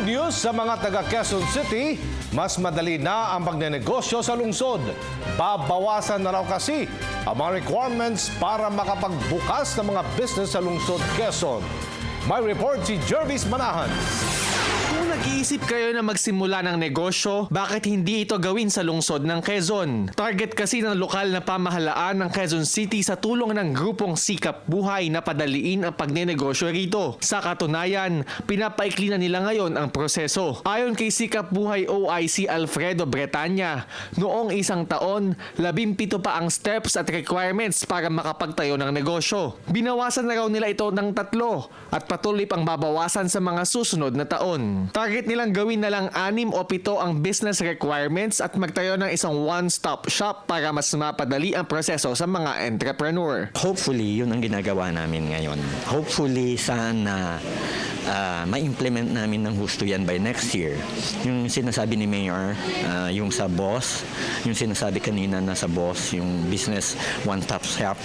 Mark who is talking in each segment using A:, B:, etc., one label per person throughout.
A: Good news sa mga taga Quezon City, mas madali na ang pagnenegosyo sa lungsod. Babawasan na raw kasi ang mga requirements para makapagbukas ng mga business sa lungsod Quezon. May report si Jervis Manahan.
B: Kung nag-iisip kayo na magsimula ng negosyo, bakit hindi ito gawin sa lungsod ng Quezon? Target kasi ng lokal na pamahalaan ng Quezon City sa tulong ng grupong Sikap Buhay na padaliin ang pagnenegosyo rito. Sa katunayan, pinapaikli na nila ngayon ang proseso. Ayon kay Sikap Buhay OIC Alfredo Bretanya, noong isang taon, 17 pa ang steps at requirements para makapagtayo ng negosyo. Binawasan na raw nila ito ng 3 at patuloy pang babawasan sa mga susunod na taon. Target nilang gawin na lang 6 o 7 ang business requirements at magtayo ng isang one-stop shop para mas mapadali ang proseso sa mga entrepreneur.
C: Hopefully, yun ang ginagawa namin ngayon. Hopefully, sana ma-implement namin ng husto yan by next year. Yung sinasabi ni Mayor, yung sa boss, yung sinasabi kanina na sa boss, yung business one-stop shop,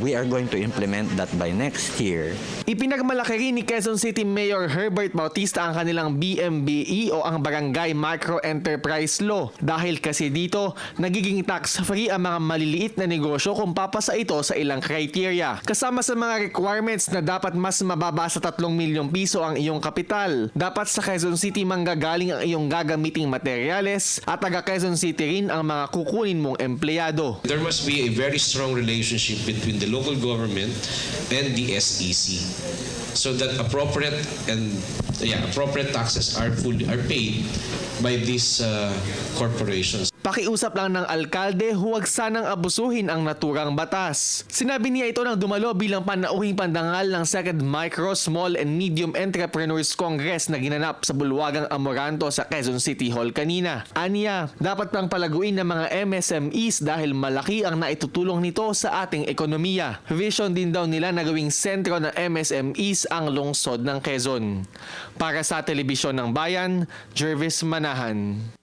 C: we are going to implement that by next year.
B: Ipinagmalaki rin ni Quezon City Mayor Herbert Bautista ang kanilang BMBE o ang Barangay Micro Enterprise Law. Dahil kasi dito, nagiging tax-free ang mga maliliit na negosyo kung papasa ito sa ilang criteria. Kasama sa mga requirements na dapat mas mababa sa 3 milyong piso ang iyong kapital. Dapat sa Quezon City manggagaling ang iyong gagamiting materyales at taga Quezon City rin ang mga kukunin mong empleyado.
D: There must be a very strong relationship between the local government and the SEC so that appropriate taxes are paid by these corporations.
B: Pakiusap lang ng alkalde, huwag sanang abusuhin ang naturang batas. Sinabi niya ito nang dumalo bilang panauhing pandangal ng Second Micro, Small and Medium Entrepreneurs Congress na ginanap sa Bulwagang Amoranto sa Quezon City Hall kanina. Aniya, dapat pang palaguin ng mga MSMEs dahil malaki ang naitutulong nito sa ating ekonomiya. Vision din daw nila na gawing sentro ng MSMEs ang lungsod ng Quezon. Para sa Telebisyon ng Bayan, Jervis Manahan.